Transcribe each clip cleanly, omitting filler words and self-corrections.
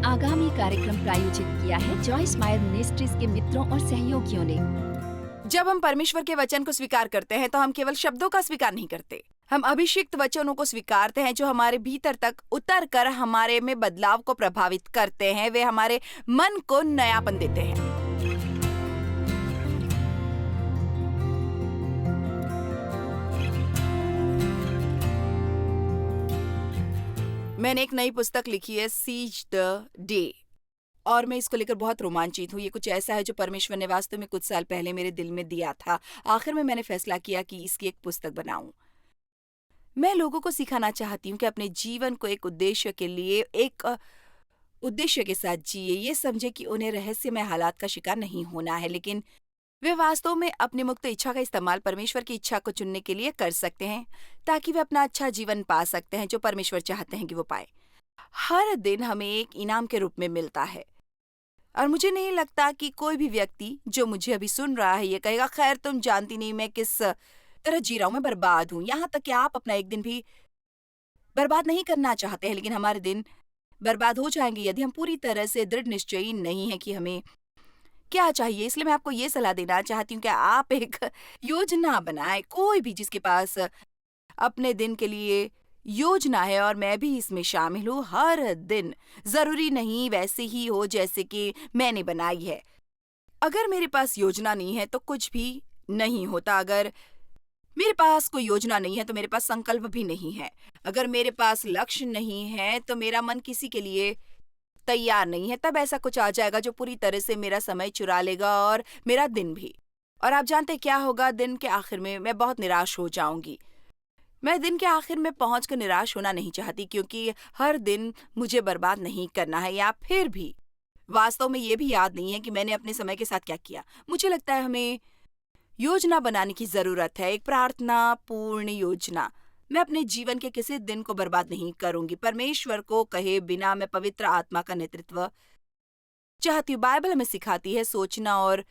आगामी कार्यक्रम प्रायोजित किया है जॉयस मायर मिनिस्ट्रीज के मित्रों और सहयोगियों ने। जब हम परमेश्वर के वचन को स्वीकार करते हैं तो हम केवल शब्दों का स्वीकार नहीं करते। हम अभिषिक्त वचनों को स्वीकारते हैं जो हमारे भीतर तक उतर कर हमारे में बदलाव को प्रभावित करते हैं। वे हमारे मन को नयापन देते हैं। मैंने एक नई पुस्तक लिखी है, सीज द डे, और मैं इसको लेकर बहुत रोमांचित हूँ। ये कुछ ऐसा है जो परमेश्वर ने वास्तव में कुछ साल पहले मेरे दिल में दिया था। आखिर में मैंने फैसला किया कि इसकी एक पुस्तक बनाऊं। मैं लोगों को सिखाना चाहती हूँ कि अपने जीवन को एक उद्देश्य के लिए एक उद्देश्य के साथ जिए। ये समझे कि उन्हें रहस्यमय हालात का शिकार नहीं होना है, लेकिन वे वास्तव में अपनी मुक्त इच्छा का इस्तेमाल परमेश्वर की इच्छा को चुनने के लिए कर सकते हैं, ताकि वे अपना अच्छा जीवन पा सकते हैं जो परमेश्वर चाहते हैं कि वो पाए। हर दिन हमें एक इनाम के रूप में मिलता है, और मुझे नहीं लगता कि कोई भी व्यक्ति जो मुझे अभी सुन रहा है ये कहेगा, खैर तुम जानती नहीं मैं किस तरह जी रहा हूँ, मैं बर्बाद हूँ। यहाँ तक कि आप अपना एक दिन भी बर्बाद नहीं करना चाहते हैं, लेकिन हमारे दिन बर्बाद हो जाएंगे यदि हम पूरी तरह से दृढ़ निश्चयी नहीं है कि हमें क्या चाहिए। इसलिए मैं आपको ये सलाह देना चाहती हूँ कि आप एक योजना बनाएं, कोई भी जिसके पास अपने दिन के लिए योजना है, और मैं भी इसमें शामिल हूँ। हर दिन जरूरी नहीं वैसे ही हो जैसे कि मैंने बनाई है। अगर मेरे पास योजना नहीं है तो कुछ भी नहीं होता। अगर मेरे पास कोई योजना नहीं है तो मेरे पास संकल्प भी नहीं है। अगर मेरे पास लक्ष्य नहीं है तो मेरा मन किसी के लिए तैयार नहीं है। तब ऐसा कुछ आ जाएगा जो पूरी तरह से मेरा समय चुरा लेगा और मेरा दिन भी। और आप जानते हैं क्या होगा? दिन के आखिर में मैं बहुत निराश हो जाऊंगी। मैं दिन के आखिर में पहुंचकर निराश होना नहीं चाहती, क्योंकि हर दिन मुझे बर्बाद नहीं करना है। या फिर भी वास्तव में ये भी याद नहीं है कि मैंने अपने समय के साथ क्या किया। मुझे लगता है हमें योजना बनाने की जरूरत है, एक प्रार्थना पूर्ण योजना। मैं अपने जीवन के किसी दिन को बर्बाद नहीं करूंगी, परमेश्वर को कहे बिना मैं पवित्र आत्मा का नेतृत्व चाहती हूँ। बाइबल हमें सिखाती है सोचना और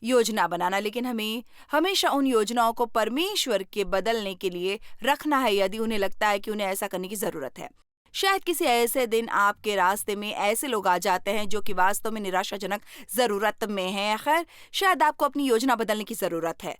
योजना बनाना, लेकिन हमें हमेशा उन योजनाओं को परमेश्वर के बदलने के लिए रखना है यदि उन्हें लगता है कि उन्हें ऐसा करने की जरूरत है। शायद किसी ऐसे दिन आपके रास्ते में ऐसे लोग आ जाते हैं जो कि वास्तव में निराशाजनक जरूरत में हैं। खैर, शायद आपको अपनी योजना बदलने की जरूरत है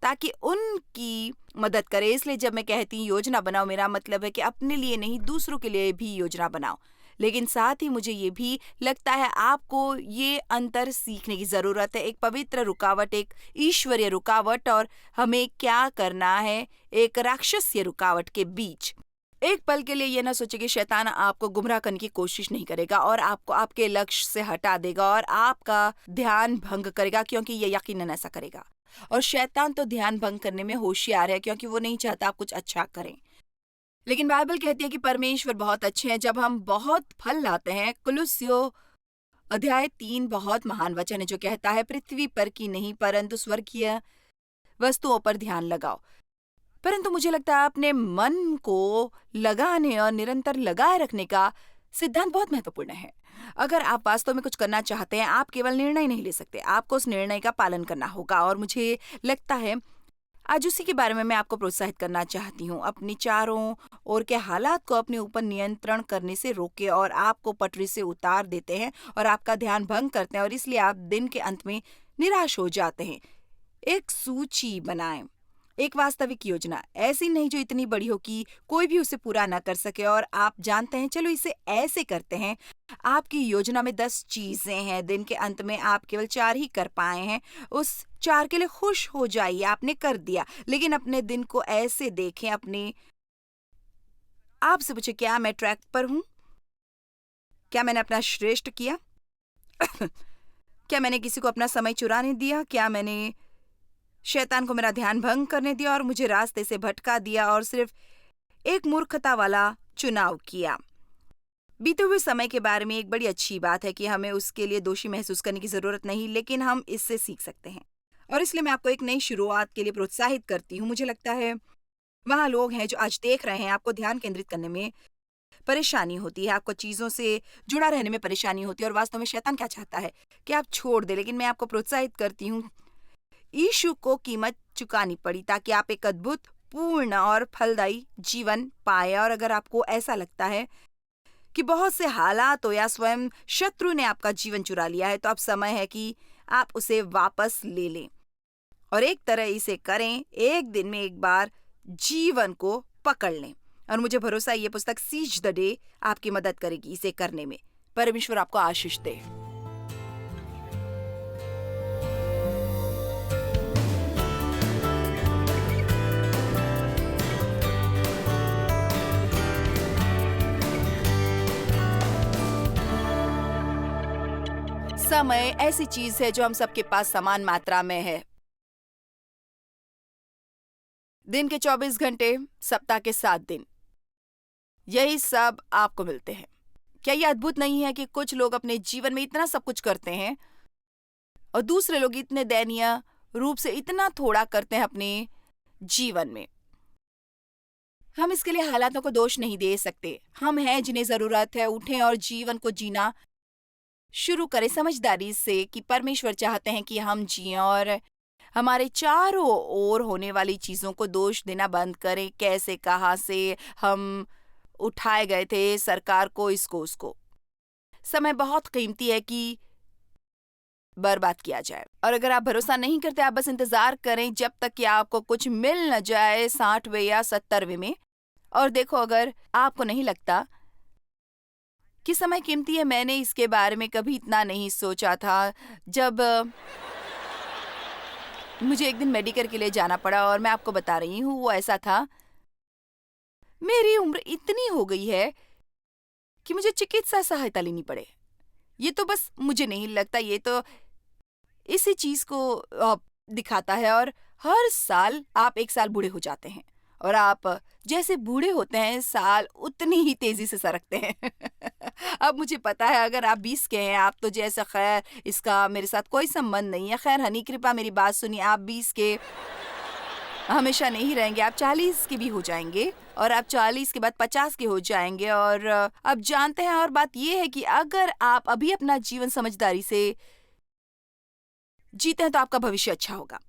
ताकि उनकी मदद करे। इसलिए जब मैं कहती हूँ योजना बनाओ, मेरा मतलब है कि अपने लिए नहीं, दूसरों के लिए भी योजना बनाओ। लेकिन साथ ही मुझे ये भी लगता है आपको ये अंतर सीखने की जरूरत है, एक पवित्र रुकावट, एक ईश्वरीय रुकावट, और हमें क्या करना है एक राक्षसीय रुकावट के बीच। एक पल के लिए ये ना सोचे कि शैतान आपको गुमराह करने की कोशिश नहीं करेगा और आपको आपके लक्ष्य से हटा देगा और आपका ध्यान भंग करेगा, क्योंकि ये यकीनन ऐसा करेगा। और शैतान तो ध्यान भंग करने में होशियार है, क्योंकि वो नहीं चाहता आप कुछ अच्छा करें। लेकिन बाइबल कहती है कि परमेश्वर बहुत अच्छे हैं जब हम बहुत फल लाते हैं। कुलुस्सियों अध्याय 3 बहुत महान वचन है जो कहता है, पृथ्वी पर की नहीं परंतु स्वर्गीय वस्तुओं पर ध्यान लगाओ। परंतु मुझे लगता है अपने मन को लगाने और निरंतर लगाए रखने का सिद्धांत बहुत महत्वपूर्ण है। अगर आप वास्तव में कुछ करना चाहते हैं, आप केवल निर्णय नहीं ले सकते, आपको उस निर्णय का पालन करना होगा। और मुझे लगता है आज उसी के बारे में मैं आपको प्रोत्साहित करना चाहती हूँ। अपनी चारों ओर के हालात को अपने ऊपर नियंत्रण करने से रोके और आपको पटरी से उतार देते हैं और आपका ध्यान भंग करते हैं, और इसलिए आप दिन के अंत में निराश हो जाते हैं। एक सूची बनाएं, एक वास्तविक योजना, ऐसी नहीं जो इतनी बड़ी हो कि कोई भी उसे पूरा ना कर सके। और आप जानते हैं, चलो इसे ऐसे करते हैं, आपकी योजना में 10 चीजें हैं, दिन के अंत में आप केवल 4 ही कर पाए हैं। उस 4 के लिए खुश हो जाइए, आपने कर दिया। लेकिन अपने दिन को ऐसे देखें, अपने आप से पूछे, क्या मैं ट्रैक पर हूं? क्या मैंने अपना श्रेष्ठ किया? क्या मैंने किसी को अपना समय चुराने दिया? क्या मैंने शैतान को मेरा ध्यान भंग करने दिया और मुझे रास्ते से भटका दिया और सिर्फ एक मूर्खता वाला चुनाव किया? बीते हुए समय के बारे में एक बड़ी अच्छी बात है कि हमें उसके लिए दोषी महसूस करने की जरूरत नहीं, लेकिन हम इससे सीख सकते हैं। और इसलिए मैं आपको एक नई शुरुआत के लिए प्रोत्साहित करती हूँ। मुझे लगता है वहाँ लोग हैं जो आज देख रहे हैं, आपको ध्यान केंद्रित करने में परेशानी होती है, आपको चीजों से जुड़ा रहने में परेशानी होती है, और वास्तव में शैतान क्या चाहता है कि आप छोड़ दे। लेकिन मैं आपको प्रोत्साहित करती हूँ, यीशु को कीमत चुकानी पड़ी ताकि आप एक अद्भुत, पूर्ण और फलदायी जीवन पाए। और अगर आपको ऐसा लगता है कि बहुत से हालातों या स्वयं शत्रु ने आपका जीवन चुरा लिया है, तो अब समय है कि आप उसे वापस ले लें और एक तरह इसे करें, एक दिन में एक बार जीवन को पकड़ लें। और मुझे भरोसा है ये पुस्तक सीज द डे आपकी मदद करेगी इसे करने में। परमेश्वर आपको आशीष दे। समय ऐसी चीज है जो हम सबके पास समान मात्रा में है। दिन के 24 घंटे, सप्ताह के 7 दिन, यही सब आपको मिलते हैं। क्या ये अद्भुत नहीं है कि कुछ लोग अपने जीवन में इतना सब कुछ करते हैं और दूसरे लोग इतने दयनीय रूप से इतना थोड़ा करते हैं अपने जीवन में। हम इसके लिए हालातों को दोष नहीं दे सकते। हम हैं जिन्हें जरूरत है उठें और जीवन को जीना शुरू करें समझदारी से कि परमेश्वर चाहते हैं कि हम जिएं और हमारे चारों ओर होने वाली चीजों को दोष देना बंद करें। कैसे, कहाँ से हम उठाए गए थे, सरकार को, इसको उसको। समय बहुत कीमती है कि बर्बाद किया जाए। और अगर आप भरोसा नहीं करते, आप बस इंतजार करें जब तक कि आपको कुछ मिल न जाए 60वें या 70वें में। और देखो, अगर आपको नहीं लगता कि समय कीमती है, मैंने इसके बारे में कभी इतना नहीं सोचा था। जब मुझे एक दिन मेडिकल के लिए जाना पड़ा और मैं आपको बता रही हूँ वो ऐसा था, मेरी उम्र इतनी हो गई है कि मुझे चिकित्सा सहायता लेनी पड़े। ये तो बस मुझे नहीं लगता, ये तो इसी चीज को दिखाता है। और हर साल आप 1 साल बूढ़े हो जाते हैं और आप जैसे बूढ़े होते हैं साल उतनी ही तेजी से सरकते हैं। अब मुझे पता है अगर आप 20 के हैं, आप तो जैसे, खैर इसका मेरे साथ कोई संबंध नहीं है। खैर हनी कृपा मेरी बात सुनिए, आप 20 के हमेशा नहीं रहेंगे, आप 40 के भी हो जाएंगे और आप 40 के बाद 50 के हो जाएंगे। और अब जानते हैं, और बात यह है कि अगर आप अभी अपना जीवन समझदारी से जीते हैं तो आपका भविष्य अच्छा होगा।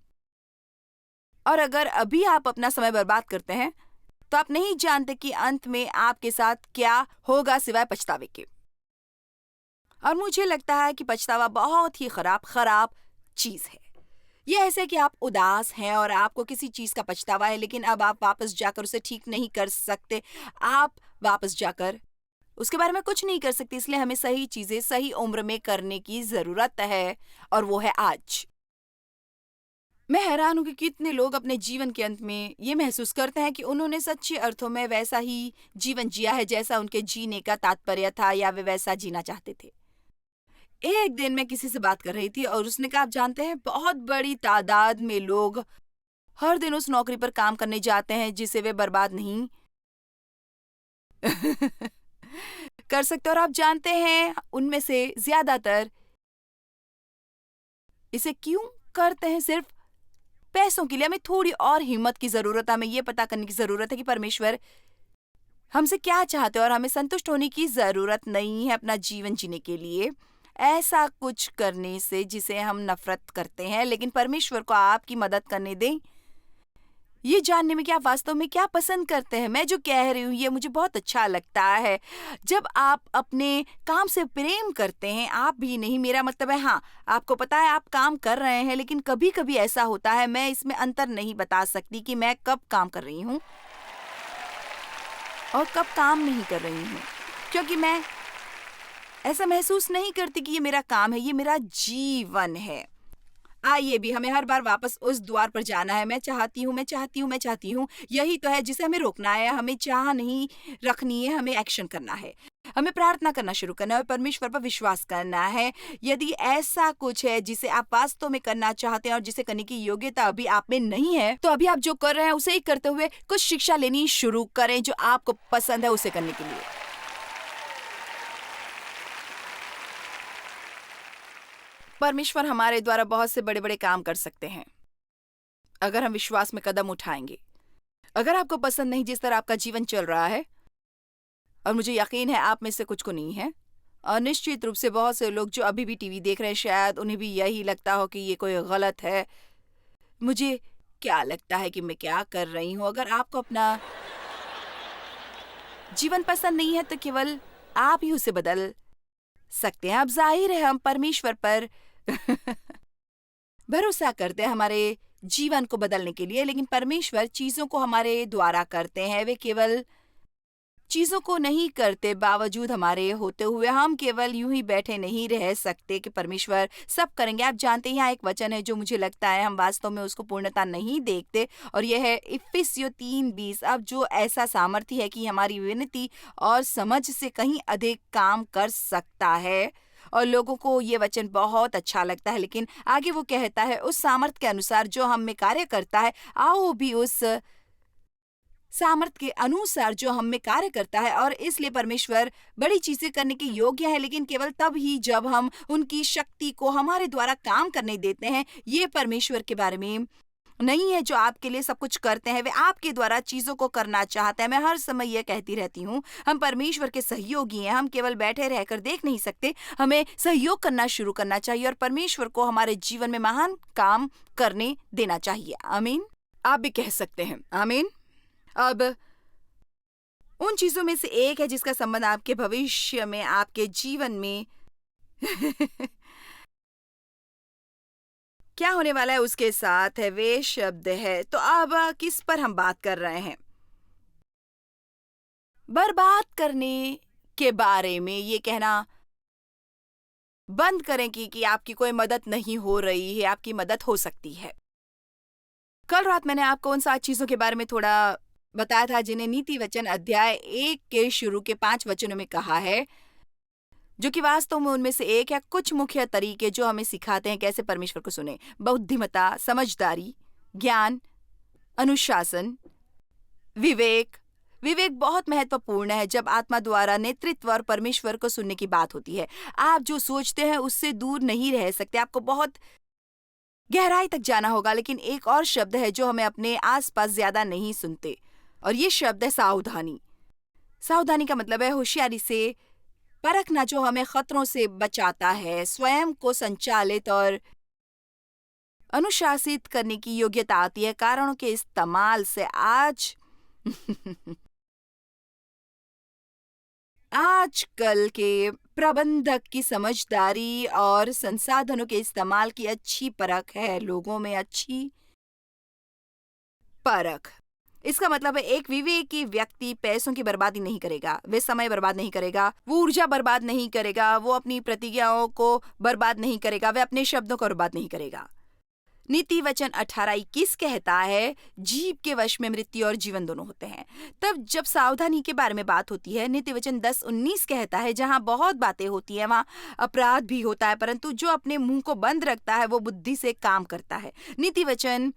और अगर अभी आप अपना समय बर्बाद करते हैं तो आप नहीं जानते कि अंत में आपके साथ क्या होगा सिवाय पछतावे के। और मुझे लगता है कि पछतावा बहुत ही खराब चीज है। ये ऐसे कि आप उदास हैं और आपको किसी चीज का पछतावा है, लेकिन अब आप वापस जाकर उसे ठीक नहीं कर सकते। आप वापस जाकर उसके बारे में कुछ नहीं कर सकते। इसलिए हमें सही चीजें सही उम्र में करने की जरूरत है, और वो है आज। मैं हैरान हूं कि कितने लोग अपने जीवन के अंत में ये महसूस करते हैं कि उन्होंने सच्चे अर्थों में वैसा ही जीवन जिया है जैसा उनके जीने का तात्पर्य था या वे वैसा जीना चाहते थे। एक दिन मैं किसी से बात कर रही थी और उसने कहा, आप जानते हैं बहुत बड़ी तादाद में लोग हर दिन उस नौकरी पर काम करने जाते हैं जिसे वे बर्बाद नहीं कर सकते। और आप जानते हैं उनमें से ज्यादातर इसे क्यों करते हैं? सिर्फ पैसों के लिए। हमें थोड़ी और हिम्मत की जरूरत है। हमें यह पता करने की जरूरत है कि परमेश्वर हमसे क्या चाहते हैं और हमें संतुष्ट होने की जरूरत नहीं है अपना जीवन जीने के लिए ऐसा कुछ करने से जिसे हम नफरत करते हैं। लेकिन परमेश्वर को आपकी मदद करने दें ये जानने में कि आप वास्तव में क्या पसंद करते हैं। मैं जो कह रही हूँ ये मुझे बहुत अच्छा लगता है। जब आप अपने काम से प्रेम करते हैं, आप भी नहीं, मेरा मतलब है, हाँ आपको पता है आप काम कर रहे हैं, लेकिन कभी कभी ऐसा होता है, मैं इसमें अंतर नहीं बता सकती कि मैं कब काम कर रही हूँ और कब काम नहीं कर रही हूँ, क्योंकि मैं ऐसा महसूस नहीं करती कि ये मेरा काम है, ये मेरा जीवन है। आइए भी हमें हर बार वापस उस द्वार पर जाना है। मैं चाहती हूँ, मैं चाहती हूँ, मैं चाहती हूँ, यही तो है जिसे हमें रोकना है। हमें चाह नहीं रखनी है, हमें एक्शन करना है, हमें प्रार्थना करना शुरू करना है और परमेश्वर पर विश्वास करना है। यदि ऐसा कुछ है जिसे आप वास्तव में करना चाहते हैं और जिसे करने की योग्यता अभी आप में नहीं है, तो अभी आप जो कर रहे हैं उसे ही करते हुए कुछ शिक्षा लेनी शुरू करें जो आपको पसंद है उसे करने के लिए। परमेश्वर हमारे द्वारा बहुत से बड़े बड़े काम कर सकते हैं अगर हम विश्वास में कदम उठाएंगे। अगर आपको पसंद नहीं जिस तरह आपका जीवन चल रहा है, और मुझे यकीन है आप में से कुछ को नहीं है, और निश्चित रूप से बहुत से लोग जो अभी भी टीवी देख रहे हैं शायद उन्हें भी यही लगता हो कि ये कोई गलत है, मुझे क्या लगता है कि मैं क्या कर रही हूँ। अगर आपको अपना जीवन पसंद नहीं है तो केवल आप ही उसे बदल सकते हैं। अब जाहिर है हम परमेश्वर पर भरोसा करते हैं हमारे जीवन को बदलने के लिए, लेकिन परमेश्वर चीजों को हमारे द्वारा करते हैं। वे केवल चीजों को नहीं करते, बावजूद हमारे होते हुए हम केवल यूं ही बैठे नहीं रह सकते कि परमेश्वर सब करेंगे। आप जानते हैं यहाँ एक वचन है जो मुझे लगता है हम वास्तव में उसको पूर्णता नहीं देखते, और यह है इफिसियों 3:20। अब जो ऐसा सामर्थ्य है कि हमारी विनती और समझ से कहीं अधिक काम कर सकता है। और लोगों को ये वचन बहुत अच्छा लगता है, लेकिन आगे वो कहता है उस सामर्थ्य के अनुसार जो हम में कार्य करता है, आओ भी उस सामर्थ्य के अनुसार जो हम में कार्य करता है। और इसलिए परमेश्वर बड़ी चीजें करने के योग्य है, लेकिन केवल तब ही जब हम उनकी शक्ति को हमारे द्वारा काम करने देते हैं। ये परमेश्वर के बारे में नहीं है जो आपके लिए सब कुछ करते हैं, वे आपके द्वारा चीजों को करना चाहते हैं। मैं हर समय यह कहती रहती हूँ, हम परमेश्वर के सहयोगी हैं। हम केवल बैठे रहकर देख नहीं सकते, हमें सहयोग करना शुरू करना चाहिए और परमेश्वर को हमारे जीवन में महान काम करने देना चाहिए। आमीन। आप भी कह सकते हैं आमीन। अब उन चीजों में से एक है जिसका संबंध आपके भविष्य में, आपके जीवन में क्या होने वाला है उसके साथ है, वे शब्द है। तो अब किस पर हम बात कर रहे हैं? बर्बाद करने के बारे में। ये कहना बंद करें कि आपकी कोई मदद नहीं हो रही है, आपकी मदद हो सकती है। कल रात मैंने आपको उन 7 चीजों के बारे में थोड़ा बताया था जिन्हें नीति वचन अध्याय 1 के शुरू के 5 वचनों में कहा है, जो कि वास्तव में उनमें से एक है। कुछ मुख्य तरीके जो हमें सिखाते हैं कैसे परमेश्वर को सुने: बुद्धिमत्ता, समझदारी, ज्ञान, अनुशासन, विवेक। विवेक बहुत महत्वपूर्ण है जब आत्मा द्वारा नेतृत्व और परमेश्वर को सुनने की बात होती है। आप जो सोचते हैं उससे दूर नहीं रह सकते, आपको बहुत गहराई तक जाना होगा। लेकिन एक और शब्द है जो हमें अपने आसपास ज्यादा नहीं सुनते, और ये शब्द है सावधानी। सावधानी का मतलब है होशियारी से परखना, जो हमें खतरों से बचाता है, स्वयं को संचालित और अनुशासित करने की योग्यता आती है। कारणों के इस्तेमाल से आजकल के प्रबंधक की समझदारी और संसाधनों के इस्तेमाल की अच्छी परख है, लोगों में अच्छी परख। इसका मतलब है एक विवेकी व्यक्ति पैसों की बर्बादी नहीं करेगा, वे समय बर्बाद नहीं करेगा, वो ऊर्जा बर्बाद नहीं करेगा, वो अपनी प्रतिज्ञाओं को बर्बाद नहीं करेगा, वे अपने शब्दों को बर्बाद नहीं करेगा। नीति वचन 18:21 कहता है जीभ के वश में मृत्यु और जीवन दोनों होते हैं। तब जब सावधानी के बारे में बात होती है, नीति वचन 10:19 कहता है जहां बहुत बातें होती है वहां अपराध भी होता है, परंतु जो अपने मुंह को बंद रखता है वो बुद्धि से काम करता है। नीति वचन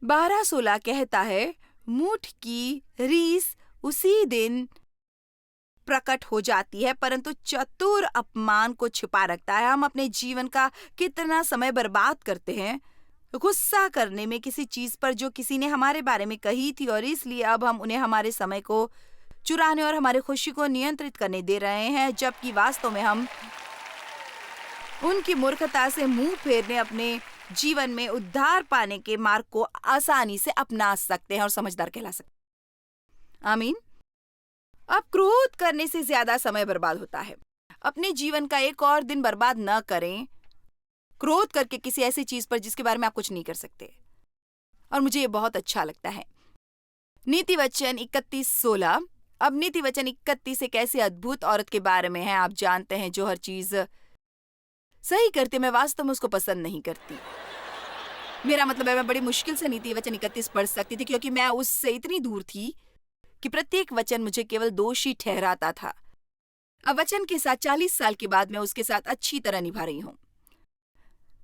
12:16 कहता है मूठ की रीस उसी दिन प्रकट हो जाती है, परंतु चतुर अपमान को छिपा रखता है। हम अपने जीवन का कितना समय बर्बाद करते हैं गुस्सा करने में किसी चीज पर जो किसी ने हमारे बारे में कही थी, और इसलिए अब हम उन्हें हमारे समय को चुराने और हमारे खुशी को नियंत्रित करने दे रहे हैं, जबकि वास्तव में हम उनकी मूर्खता से मुंह फेरने अपने जीवन में उद्धार पाने के मार्ग को आसानी से अपना सकते हैं और समझदार कहला सकते हैं। आमीन। अब क्रोध करने से ज्यादा समय बर्बाद होता है। अपने जीवन का एक और दिन बर्बाद न करें क्रोध करके किसी ऐसी चीज पर जिसके बारे में आप कुछ नहीं कर सकते। और मुझे ये बहुत अच्छा लगता है। नीति वचन 31:16। अब नीति वचन 31 एक ऐसी अद्भुत औरत के बारे में है, आप जानते हैं, जो हर चीज सही करती। मैं वास्तव में उसको पसंद नहीं करती। मेरा मतलब है मैं बड़ी मुश्किल से नीति वचन 31 पढ़ सकती थी, क्योंकि मैं उससे इतनी दूर थी कि प्रत्येक वचन मुझे केवल दोषी ठहराता था। अब वचन के साथ 40 साल के बाद मैं उसके साथ अच्छी तरह निभा रही हूँ।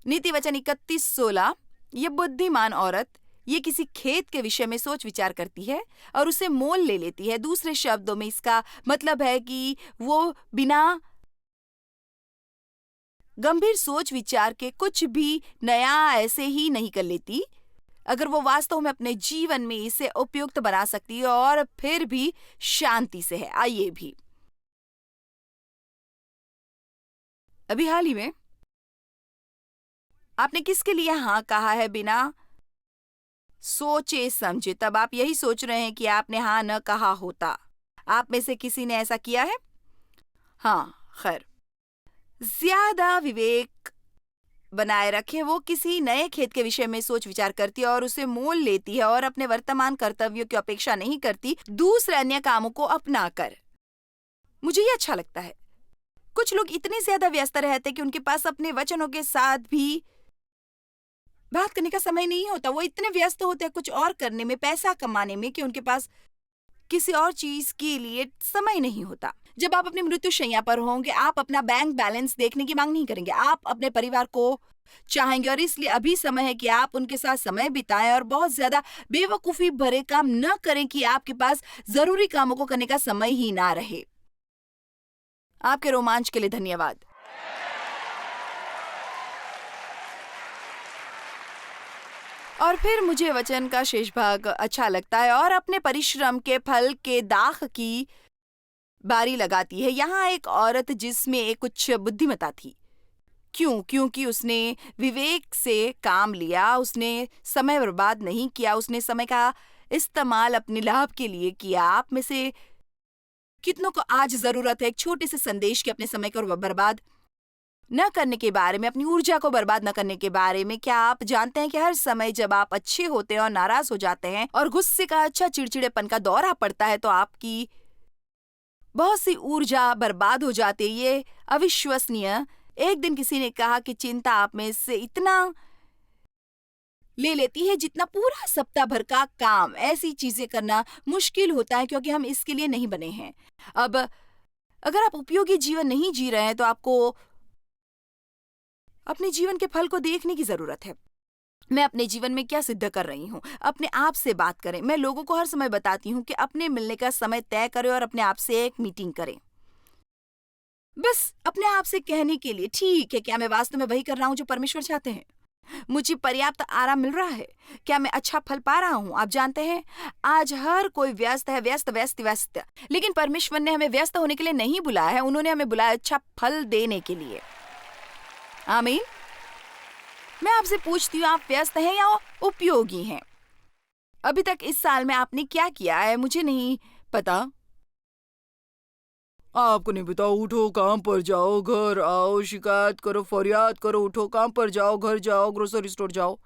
नीति वचन 31:16। ये बुद्धिमान औरत ये किसी खेत के विषय में सोच विचार करती है और उसे मोल ले लेती है। दूसरे शब्दों में इसका मतलब है कि वो बिना गंभीर सोच विचार के कुछ भी नया ऐसे ही नहीं कर लेती, अगर वो वास्तव में अपने जीवन में इसे उपयुक्त बना सकती है और फिर भी शांति से है। आइए भी अभी हाल ही में आपने किसके लिए हाँ कहा है बिना सोचे समझे? तब आप यही सोच रहे हैं कि आपने हाँ न कहा होता। आप में से किसी ने ऐसा किया है? हाँ, खैर, ज्यादा विवेक बनाए रखे। वो किसी नए खेत के विषय में सोच विचार करती है और उसे मोल लेती है और अपने वर्तमान कर्तव्यों की अपेक्षा नहीं करती दूसरे अन्य कामों को अपना कर। मुझे ये अच्छा लगता है। कुछ लोग इतने ज्यादा व्यस्त रहते कि उनके पास अपने वचनों के साथ भी बात करने का समय नहीं होता। वो इतने व्यस्त होते हैं कुछ और करने में, पैसा कमाने में, कि उनके पास किसी और चीज के लिए समय नहीं होता। जब आप अपनी मृत्युशैया पर होंगे, आप अपना बैंक बैलेंस देखने की मांग नहीं करेंगे। आप अपने परिवार को चाहेंगे और इसलिए अभी समय है कि आप उनके साथ समय बिताएं और बहुत ज्यादा बेवकूफी भरे काम न करें कि आपके पास जरूरी कामों को करने का समय ही ना रहे। आपके रोमांच के लिए धन्यवाद। और फिर मुझे वचन का शेष भाग अच्छा लगता है और अपने परिश्रम के फल के दाख की बारी लगाती है। यहाँ एक औरत जिसमें एक कुछ बुद्धिमत्ता थी। क्यों? क्योंकि उसने विवेक से काम लिया, उसने समय बर्बाद नहीं किया, उसने समय का इस्तेमाल अपने लाभ के लिए किया। आप में से कितनों को आज जरूरत है एक छोटे से संदेश के अपने समय को बर्बाद न करने के बारे में, अपनी ऊर्जा को बर्बाद न करने के बारे में। क्या आप जानते हैं कि हर समय जब आप अच्छे होते हैं और नाराज हो जाते हैं और गुस्से का अच्छा चिड़चिड़ेपन का दौरा पड़ता है तो आपकी बहुत सी ऊर्जा बर्बाद हो जाती है। ये अविश्वसनीय। एक दिन किसी ने कहा कि चिंता आप में से इतना ले लेती है जितना पूरा सप्ताह भर का काम। ऐसी चीजें करना मुश्किल होता है क्योंकि हम इसके लिए नहीं बने हैं। अब अगर आप उपयोगी जीवन नहीं जी रहे हैं तो आपको अपने जीवन के फल को देखने की जरूरत है। मैं अपने जीवन में क्या सिद्ध कर रही हूँ? अपने आप से बात करें। मैं लोगों को हर समय बताती हूँ कि अपने मिलने का समय तय करें और अपने आप से एक मीटिंग करें। बस अपने आप से कहने के लिए, ठीक है, क्या मैं वास्तव में वही कर रहा हूँ जो परमेश्वर चाहते हैं? मुझे पर्याप्त आराम मिल रहा है? क्या मैं अच्छा फल पा रहा हूँ? आप जानते हैं, आज हर कोई व्यस्त है, व्यस्त व्यस्त व्यस्त। लेकिन परमेश्वर ने हमें व्यस्त होने के लिए नहीं बुलाया है, उन्होंने हमें बुलाया अच्छा फल देने के लिए। आमीन। मैं आपसे पूछती हूँ, आप व्यस्त हैं या उपयोगी हैं? अभी तक इस साल में आपने क्या किया है? मुझे नहीं पता। आपको नहीं पता? उठो, काम पर जाओ, घर आओ, शिकायत करो, फरियाद करो, उठो, काम पर जाओ, घर जाओ, ग्रोसरी स्टोर जाओ।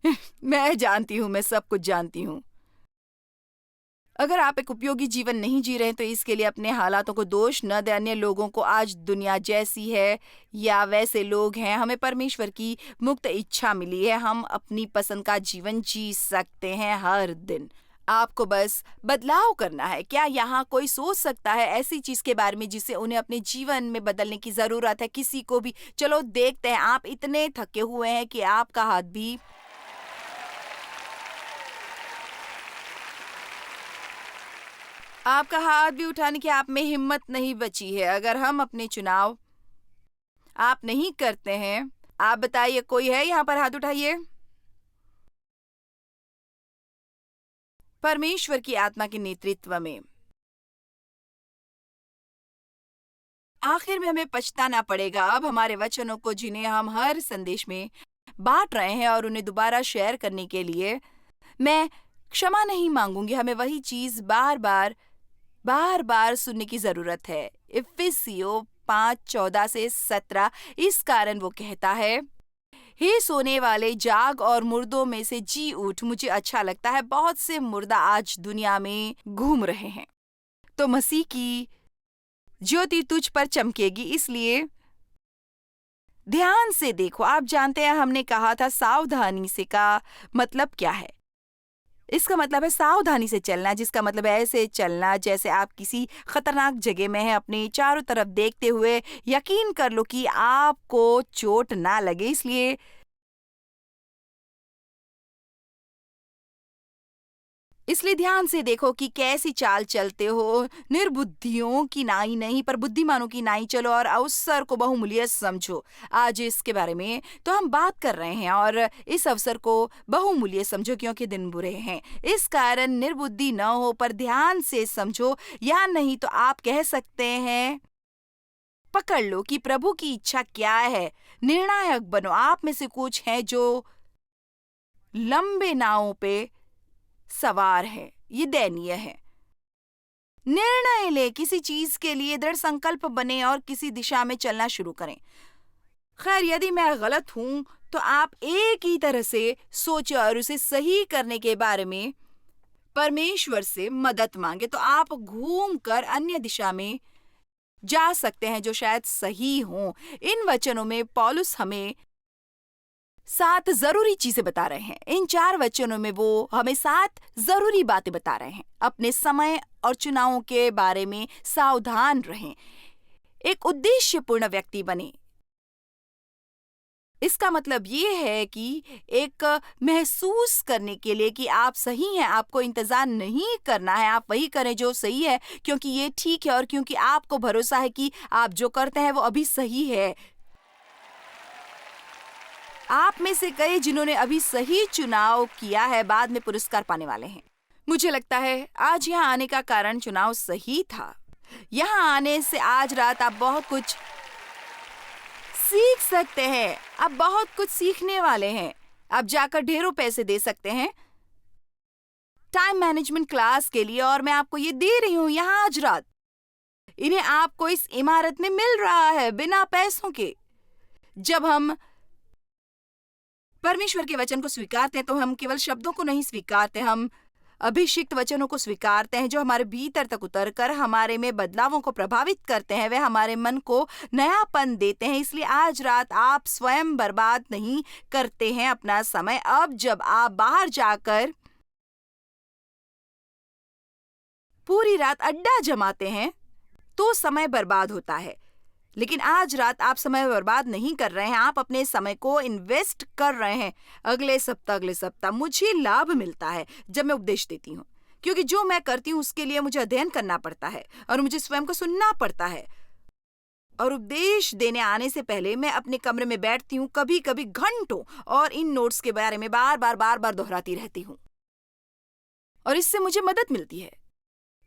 मैं जानती हूँ, मैं सब कुछ जानती हूँ। अगर आप एक उपयोगी जीवन नहीं जी रहे तो इसके लिए अपने हालातों को दोष न दें। अन्य लोगों को आज दुनिया जैसी है या वैसे लोग हैं, हमें परमेश्वर की मुक्त इच्छा मिली है। हम अपनी पसंद का जीवन जी सकते हैं हर दिन। आपको बस बदलाव करना है। क्या यहाँ कोई सोच सकता है ऐसी चीज के बारे में जिसे उन्हें अपने जीवन में बदलने की जरूरत है? किसी को भी? चलो देखते हैं। आप इतने थके हुए हैं कि आपका हाथ भी उठाने की आप में हिम्मत नहीं बची है। अगर हम अपने चुनाव आप नहीं करते हैं, आप बताइए, कोई है यहाँ पर? हाथ उठाइए। परमेश्वर की आत्मा के नेतृत्व में आखिर में हमें पछताना पड़ेगा अब हमारे वचनों को जिन्हें हम हर संदेश में बांट रहे हैं और उन्हें दोबारा शेयर करने के लिए मैं क्षमा नहीं मांगूंगी। हमें वही चीज बार बार सुनने की जरूरत है। इफिसियों 5:14-17। इस कारण वो कहता है, हे सोने वाले, जाग और मुर्दों में से जी उठ। मुझे अच्छा लगता है बहुत से मुर्दा आज दुनिया में घूम रहे हैं, तो मसीह की ज्योति तुझ पर चमकेगी। इसलिए ध्यान से देखो। आप जानते हैं, हमने कहा था सावधानी से का मतलब क्या है? इसका मतलब है सावधानी से चलना, जिसका मतलब है ऐसे चलना जैसे आप किसी खतरनाक जगह में हैं। अपने चारों तरफ देखते हुए यकीन कर लो कि आपको चोट ना लगे। इसलिए ध्यान से देखो कि कैसी चाल चलते हो। निर्बुद्धियों की नाई नहीं पर बुद्धिमानों की नाई चलो और अवसर को बहुमूल्य समझो। आज इसके बारे में तो हम बात कर रहे हैं और इस अवसर को बहुमूल्य समझो क्योंकि दिन बुरे हैं। इस कारण निर्बुद्धि न हो पर ध्यान से समझो, या नहीं तो आप कह सकते हैं, पकड़ लो कि प्रभु की इच्छा क्या है। निर्णायक बनो। आप में से कुछ हैं जो लंबे नावों पे सवार है। ये दयनीय है। निर्णय ले, किसी चीज के लिए दृढ़ संकल्प बने और किसी दिशा में चलना शुरू करें। खैर, यदि मैं गलत हूं तो आप एक ही तरह से सोचें और उसे सही करने के बारे में परमेश्वर से मदद मांगे, तो आप घूमकर अन्य दिशा में जा सकते हैं जो शायद सही हो। इन वचनों में पौलुस हमें 7 जरूरी चीजें बता रहे हैं। इन 4 वचनों में वो हमें 7 जरूरी बातें बता रहे हैं। अपने समय और चुनावों के बारे में सावधान रहें, एक उद्देश्यपूर्ण व्यक्ति बने। इसका मतलब ये है कि एक महसूस करने के लिए कि आप सही हैं, आपको इंतजार नहीं करना है, आप वही करें जो सही है क्योंकि ये ठीक है और क्योंकि आपको भरोसा है कि आप जो करते हैं वो अभी सही है। आप में से कई जिन्होंने अभी सही चुनाव किया है बाद में पुरस्कार पाने वाले हैं। मुझे लगता है आज यहाँ आने का कारण चुनाव सही था। यहाँ आने से आज रात आप बहुत कुछ सीख सकते हैं। आप बहुत कुछ सीखने वाले हैं। आप जाकर ढेरों पैसे दे सकते हैं टाइम मैनेजमेंट क्लास के लिए, और मैं आपको ये दे रही हूँ यहाँ आज रात। इन्हें आपको इस इमारत में मिल रहा है बिना पैसों के। जब हम परमेश्वर के वचन को स्वीकारते हैं तो हम केवल शब्दों को नहीं स्वीकारते, हम अभिषिक्त वचनों को स्वीकारते हैं जो हमारे भीतर तक उतरकर हमारे में बदलावों को प्रभावित करते हैं। वे हमारे मन को नयापन देते हैं। इसलिए आज रात आप स्वयं बर्बाद नहीं करते हैं अपना समय। अब जब आप बाहर जाकर पूरी रात अड्डा जमाते हैं तो समय बर्बाद होता है, लेकिन आज रात आप समय बर्बाद नहीं कर रहे हैं, आप अपने समय को इन्वेस्ट कर रहे हैं। अगले सप्ताह मुझे लाभ मिलता है जब मैं उपदेश देती हूँ, क्योंकि जो मैं करती हूँ उसके लिए मुझे अध्ययन करना पड़ता है और मुझे स्वयं को सुनना पड़ता है। और उपदेश देने आने से पहले मैं अपने कमरे में बैठती हूँ, कभी कभी घंटों, और इन नोट्स के बारे में बार बार दोहराती रहती हूँ, और इससे मुझे मदद मिलती है।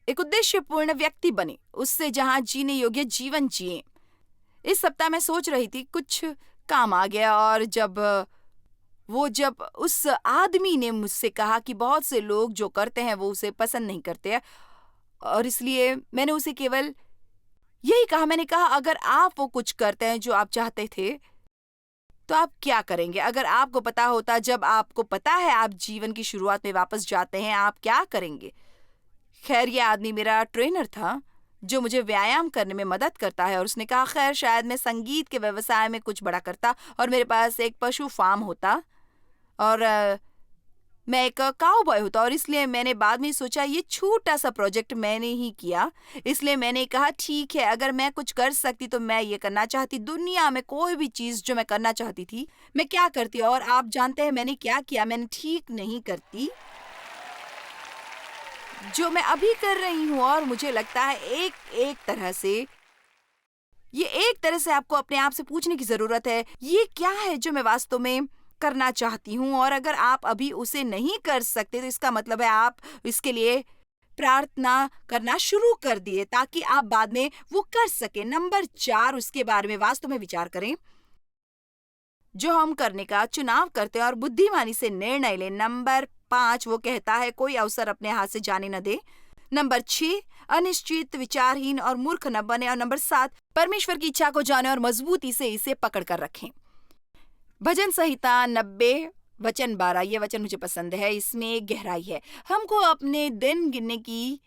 एक उद्देश्यपूर्ण व्यक्ति बने, उससे जहां जीने योग्य जीवन जिए। इस सप्ताह मैं सोच रही थी, कुछ काम आ गया, और जब उस आदमी ने मुझसे कहा कि बहुत से लोग जो करते हैं वो उसे पसंद नहीं करते हैं, और इसलिए मैंने उसे केवल यही कहा। मैंने कहा, अगर आप वो कुछ करते हैं जो आप चाहते थे तो आप क्या करेंगे? अगर आपको पता होता, जब आपको पता है आप जीवन की शुरुआत में वापस जाते हैं, आप क्या करेंगे? खैर, ये आदमी मेरा ट्रेनर था जो मुझे व्यायाम करने में मदद करता है, और उसने कहा, खैर शायद मैं संगीत के व्यवसाय में कुछ बड़ा करता और मेरे पास एक पशु फार्म होता और मैं एक काउबॉय होता। और इसलिए मैंने बाद में सोचा ये छोटा सा प्रोजेक्ट मैंने ही किया। इसलिए मैंने कहा, ठीक है, अगर मैं कुछ कर सकती तो मैं ये करना चाहती। दुनिया में कोई भी चीज जो मैं करना चाहती थी मैं क्या करती, और आप जानते हैं मैंने क्या किया? मैंने ठीक नहीं करती जो मैं अभी कर रही हूँ। और मुझे लगता है एक तरह से आपको अपने आप से पूछने की जरूरत है, ये क्या है जो मैं वास्तव में करना चाहती हूँ? और अगर आप अभी उसे नहीं कर सकते तो इसका मतलब है आप इसके लिए प्रार्थना करना शुरू कर दिए ताकि आप बाद में वो कर सके। नंबर 4, उसके बारे में वास्तव में विचार करें जो हम करने का चुनाव करते हैं और बुद्धिमानी से निर्णय लें। नंबर 5, वो कहता है कोई अवसर अपने हाथ से जाने न दे। नंबर 6, अनिश्चित, विचारहीन और मूर्ख न बने। और नंबर 7, परमेश्वर की इच्छा को जाने और मजबूती से इसे पकड़ कर रखें। भजन संहिता 90 वचन 12, ये वचन मुझे पसंद है। इसमें एक गहराई है। हमको अपने दिन गिनने की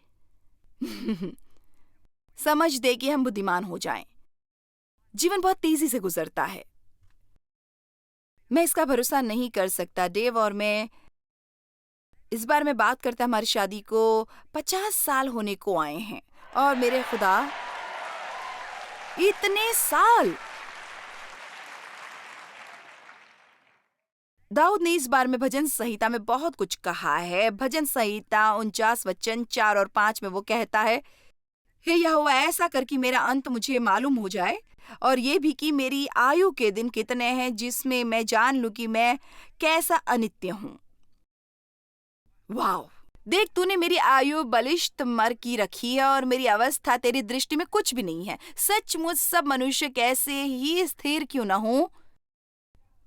समझ दे कि हम बुद्धिमान हो जाएं। जीवन बहुत तेजी से गुजरता है, मैं इसका भरोसा नहीं कर सकता। डेव और मैं इस बार में बात करते, हमारी शादी को 50 साल होने को आए हैं, और मेरे खुदा, इतने साल! दाऊद ने इस बार में भजन संहिता में बहुत कुछ कहा है। भजन संहिता 49 वचन 4 और 5 में वो कहता है, हे यहोवा, ऐसा कर कि मेरा अंत मुझे मालूम हो जाए, और ये भी कि मेरी आयु के दिन कितने हैं, जिसमें मैं जान लूं कि मैं कैसा अनित्य हूं। वाह! देख, तूने मेरी आयु बलिष्ठ मर की रखी है और मेरी अवस्था तेरी दृष्टि में कुछ भी नहीं है। सचमुच सब मनुष्य कैसे ही स्थिर क्यों न हो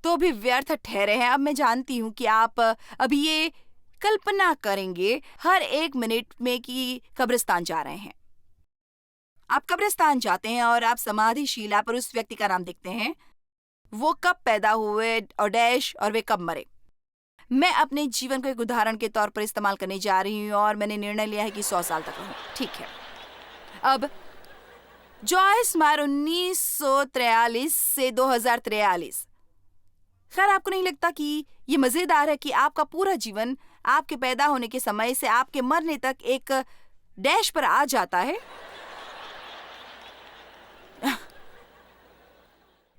तो भी व्यर्थ ठहरे हैं। अब मैं जानती हूँ कि आप अभी ये कल्पना करेंगे हर 1 मिनट में कि कब्रिस्तान जा रहे हैं। आप कब्रिस्तान जाते हैं और आप समाधि शिला पर उस व्यक्ति का नाम देखते हैं, वो कब पैदा हुए और डैश और वे कब मरे। मैं अपने जीवन को एक उदाहरण के तौर पर इस्तेमाल करने जा रही हूँ और मैंने निर्णय लिया है कि 100 साल तक रहूँ। ठीक है। अब जॉयस मायर 1943 से 2043। खैर, आपको नहीं लगता कि ये मजेदार है कि आपका पूरा जीवन आपके पैदा होने के समय से आपके मरने तक एक डैश पर आ जाता है?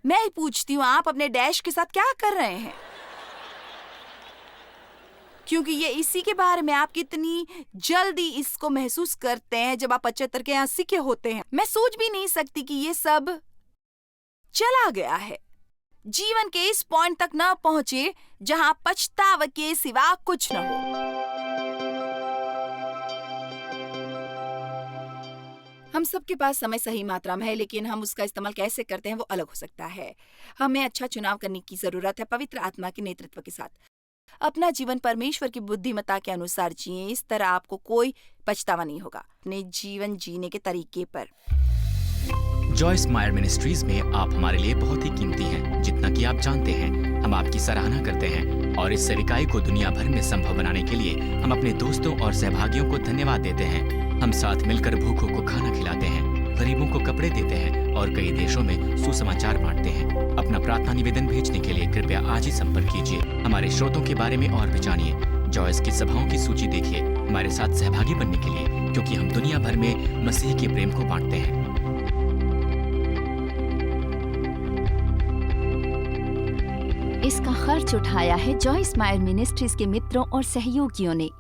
मैं पूछती हूँ, आप अपने डैश के साथ क्या कर रहे हैं? क्योंकि ये इसी के बारे में आप कितनी जल्दी इसको महसूस करते हैं जब आप 75 के 80 के होते हैं। मैं सोच भी नहीं सकती कि ये सब चला गया है। जीवन के इस पॉइंट तक न पहुंचे जहां पछतावा के सिवा कुछ न हो। हम सबके पास समय सही मात्रा में है, लेकिन हम उसका इस्तेमाल कैसे करते हैं वो अलग हो सकता है। हमें अच्छा चुनाव करने की जरूरत है, पवित्र आत्मा के नेतृत्व के साथ। अपना जीवन परमेश्वर की बुद्धिमत्ता के अनुसार जिए, इस तरह आपको कोई पछतावा नहीं होगा अपने जीवन जीने के तरीके पर। जॉयस मायर मिनिस्ट्रीज में आप हमारे लिए बहुत ही कीमती हैं, जितना कि आप जानते हैं। हम आपकी सराहना करते हैं और इस सेविकाई को दुनिया भर में संभव बनाने के लिए हम अपने दोस्तों और सहभागियों को धन्यवाद देते हैं। हम साथ मिलकर भूखों को खाना खिलाते हैं, गरीबों को कपड़े देते हैं और कई देशों में सुसमाचार बांटते हैं। अपना प्रार्थना निवेदन भेजने के लिए कृपया आज ही संपर्क कीजिए। हमारे स्रोतों के बारे में और भी जानिए। जॉयस की सभाओं की सूची देखिए हमारे साथ सहभागी बनने के लिए, क्योंकि हम दुनिया भर में मसीह के प्रेम को बांटते हैं। इसका खर्च उठाया है जॉयस मायर मिनिस्ट्रीज के मित्रों और सहयोगियों ने।